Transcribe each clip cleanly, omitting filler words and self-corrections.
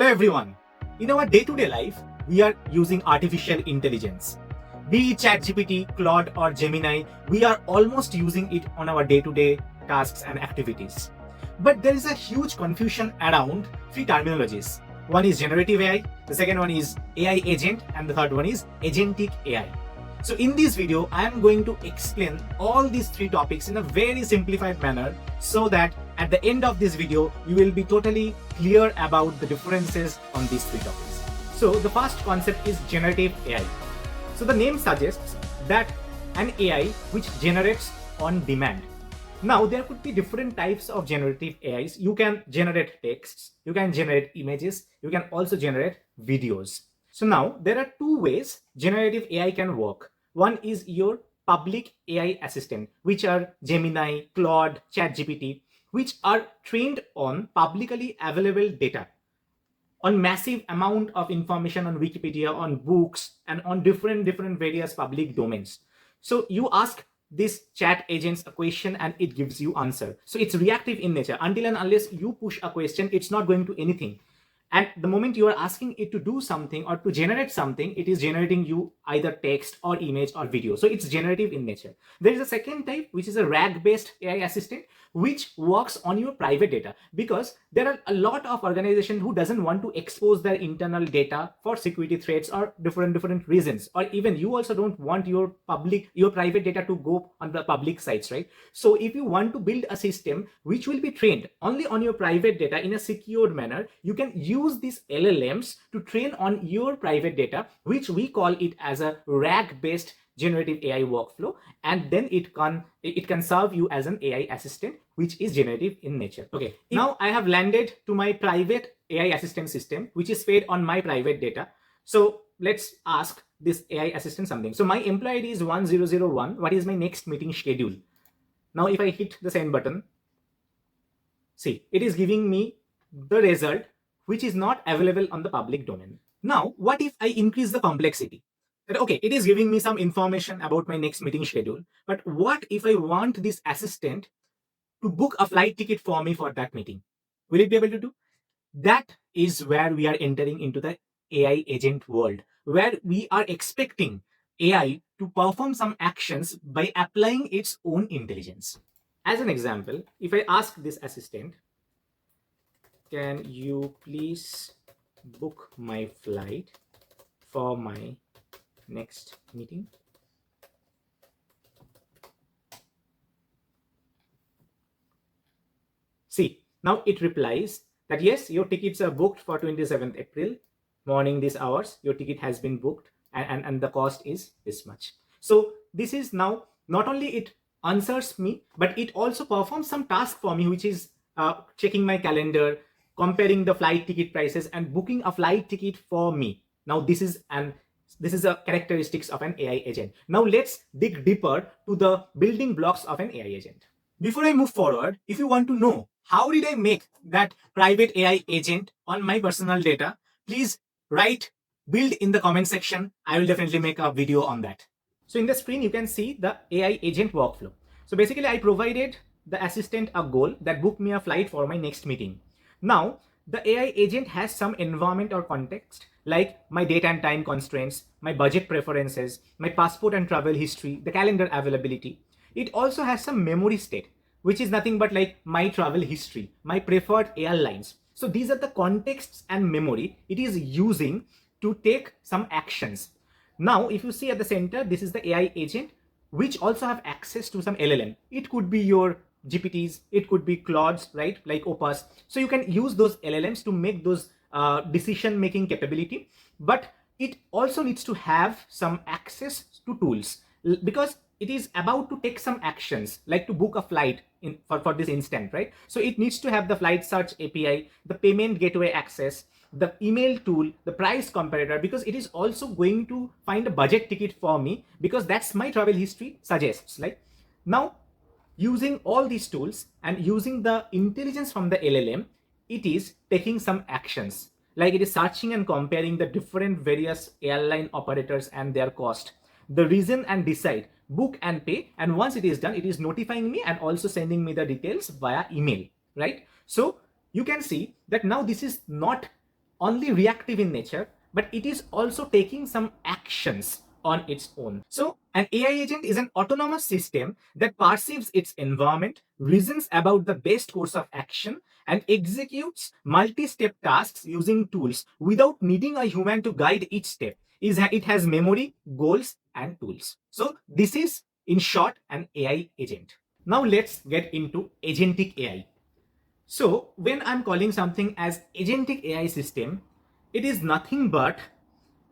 Hello everyone. In our day-to-day life, we are using artificial intelligence. Be it ChatGPT, Claude or Gemini, we are almost using it on our day-to-day tasks and activities. But there is a huge confusion around three terminologies. One is generative AI, the second one is AI agent, and the third one is agentic AI. So in this video, I am going to explain all these three topics in a very simplified manner so that at the end of this video, you will be totally clear about the differences on these three topics. So the first concept is generative AI. So the name suggests that an AI which generates on demand. Now there could be different types of generative AIs. You can generate texts, you can generate images, you can also generate videos. So now there are two ways generative AI can work. One is your public AI assistant, which are Gemini, Claude, ChatGPT, which are trained on publicly available data, on massive amount of information on Wikipedia, on books, and on different various public domains. So you ask this chat agents a question and it gives you answer. So it's reactive in nature. Until and unless you push a question, it's not going to anything. And the moment you are asking it to do something or to generate something, it is generating you either text or image or video. So it's generative in nature. There is a second type, which is a RAG-based AI assistant, which works on your private data, because there are a lot of organizations who doesn't want to expose their internal data for security threats or different reasons, or even you also don't want your private data to go on the public sites, right? So if you want to build a system which will be trained only on your private data in a secured manner, you can use these LLMs to train on your private data, which we call it as a RAG-based generative AI workflow, and then it can serve you as an AI assistant, which is generative in nature. Okay, now I have landed to my private AI assistant system, which is fed on my private data. So let's ask this AI assistant something. So my employee ID is 1001. What is my next meeting schedule? Now if I hit the send button, see, it is giving me the result which is not available on the public domain. Now, what if I increase the complexity? Okay, it is giving me some information about my next meeting schedule, but what if I want this assistant to book a flight ticket for me for that meeting? Will it be able to do? That is where we are entering into the AI agent world, where we are expecting AI to perform some actions by applying its own intelligence. As an example, if I ask this assistant, can you please book my flight for my next meeting? See, now it replies that yes, your tickets are booked for 27th April, morning these hours, your ticket has been booked, and the cost is this much. So this is now not only it answers me, but it also performs some task for me, which is checking my calendar, comparing the flight ticket prices, and booking a flight ticket for me. Now this is a characteristics of an AI agent. Now let's dig deeper to the building blocks of an AI agent. Before I move forward, if you want to know how did I make that private AI agent on my personal data, please write build in the comment section. I will definitely make a video on that. So in the screen, you can see the AI agent workflow. So basically I provided the assistant a goal that book me a flight for my next meeting. Now the AI agent has some environment or context like my date and time constraints, my budget preferences, my passport and travel history, the calendar availability. It also has some memory state, which is nothing but like my travel history, my preferred airlines. So these are the contexts and memory it is using to take some actions. Now, if you see at the center, this is the AI agent, which also have access to some LLM. It could be your GPTs, it could be Claudes, right? Like Opus. So you can use those LLMs to make those decision-making capability, but it also needs to have some access to tools because it is about to take some actions like to book a flight for this instant, right? So it needs to have the flight search API, the payment gateway access, the email tool, the price comparator, because it is also going to find a budget ticket for me because that's my travel history suggests. Like now, using all these tools and using the intelligence from the LLM, it is taking some actions. Like it is searching and comparing the different various airline operators and their cost, the reason and decide, book and pay. And once it is done, it is notifying me and also sending me the details via email, right? So you can see that now this is not only reactive in nature, but it is also taking some actions on its own. So an AI agent is an autonomous system that perceives its environment, reasons about the best course of action, and executes multi-step tasks using tools without needing a human to guide each step. It has memory, goals, and tools. So this is, in short, an AI agent. Now let's get into agentic AI. So when I'm calling something as agentic AI system, it is nothing but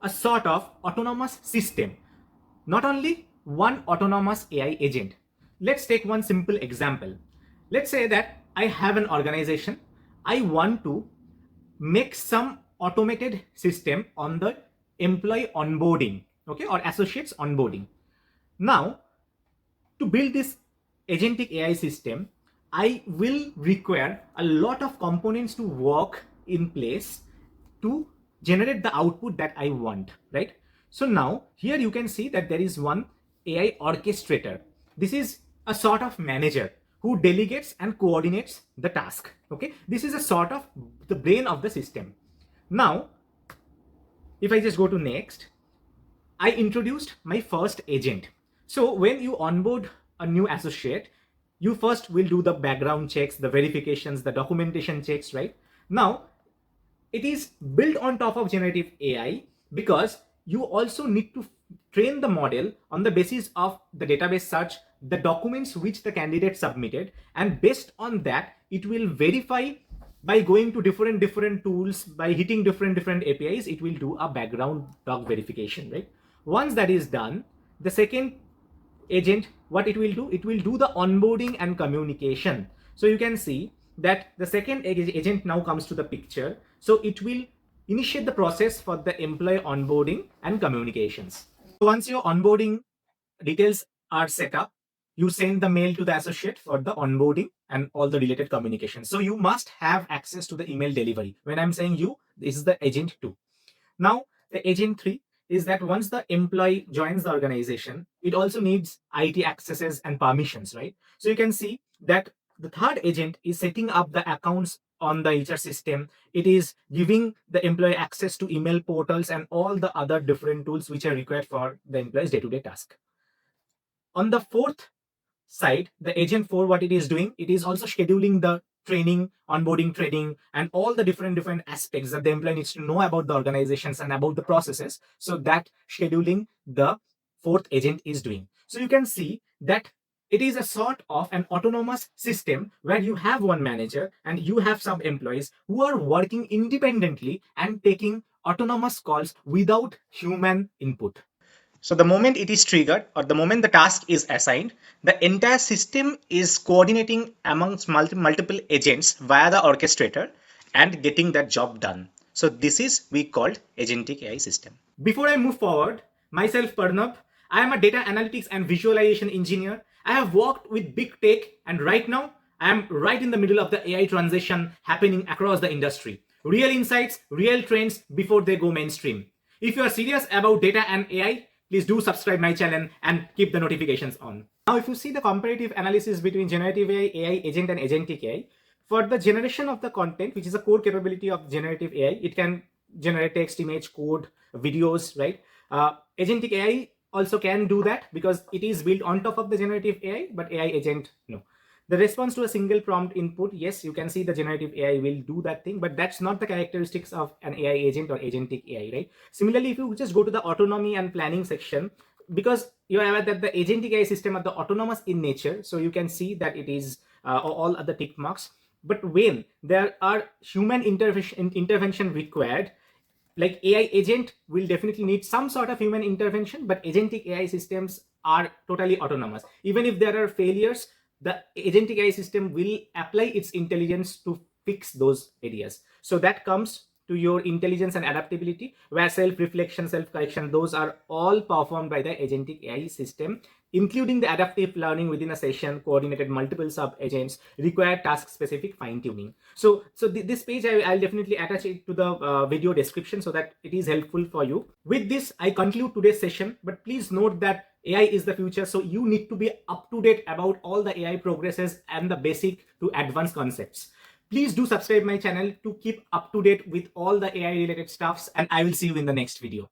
a sort of autonomous system, not only one autonomous AI agent. Let's take one simple example. Let's say that I have an organization. I want to make some automated system on the employee onboarding, okay, or associates onboarding. Now, to build this agentic AI system, I will require a lot of components to work in place to generate the output that I want, right? So now here you can see that there is one AI orchestrator. This is a sort of manager who delegates and coordinates the task. Okay, this is a sort of the brain of the system. Now, if I just go to next, I introduced my first agent. So when you onboard a new associate, you first will do the background checks, the verifications, the documentation checks, right? Now, it is built on top of generative AI because you also need to train the model on the basis of the database search, the documents which the candidate submitted, and based on that, it will verify by going to different tools, by hitting different APIs. It will do a background doc verification, right? Once that is done, the second agent, what it will do, it will do the onboarding and communication. So you can see that the second agent now comes to the picture. So it will initiate the process for the employee onboarding and communications. So once your onboarding details are set up, you send the mail to the associate for the onboarding and all the related communication. So you must have access to the email delivery. When I'm saying you, this is the agent 2. Now, the agent 3 is that once the employee joins the organization, it also needs IT accesses and permissions, right? So you can see that the third agent is setting up the accounts on the HR system. It is giving the employee access to email portals and all the other different tools which are required for the employee's day-to-day task. On the fourth side, the agent 4, what it is doing, it is also scheduling the training, onboarding training, and all the different aspects that the employee needs to know about the organizations and about the processes. So that scheduling the fourth agent is doing. So you can see that it is a sort of an autonomous system where you have one manager and you have some employees who are working independently and taking autonomous calls without human input. So the moment it is triggered or the moment the task is assigned, the entire system is coordinating amongst multiple agents via the orchestrator and getting that job done. So this is we called agentic AI system. Before I move forward, myself Parnab, I am a data analytics and visualization engineer. I have worked with big tech and right now I am right in the middle of the AI transition happening across the industry. Real insights, real trends before they go mainstream. If you are serious about data and AI, please do subscribe my channel and keep the notifications on. Now, if you see the comparative analysis between generative AI, AI agent and agentic AI, for the generation of the content, which is a core capability of generative AI, it can generate text, image, code, videos, right? Agentic AI also can do that because it is built on top of the generative AI, but AI agent, no. The response to a single prompt input, yes, you can see the generative AI will do that thing, but that's not the characteristics of an AI agent or agentic AI, right? Similarly, if you just go to the autonomy and planning section, because you are aware that the agentic AI system are the autonomous in nature, so you can see that it is all other tick marks. But when there are human intervention required, like AI agent will definitely need some sort of human intervention, but agentic AI systems are totally autonomous. Even if there are failures, the agentic AI system will apply its intelligence to fix those areas. So that comes to your intelligence and adaptability, where self-reflection, self-correction, those are all performed by the agentic AI system, including the adaptive learning within a session, coordinated multiple sub-agents, require task-specific fine-tuning. So this page, I'll definitely attach it to the video description so that it is helpful for you. With this, I conclude today's session, but please note that AI is the future, so you need to be up to date about all the AI progresses and the basic to advanced concepts. Please do subscribe my channel to keep up to date with all the AI related stuffs, and I will see you in the next video.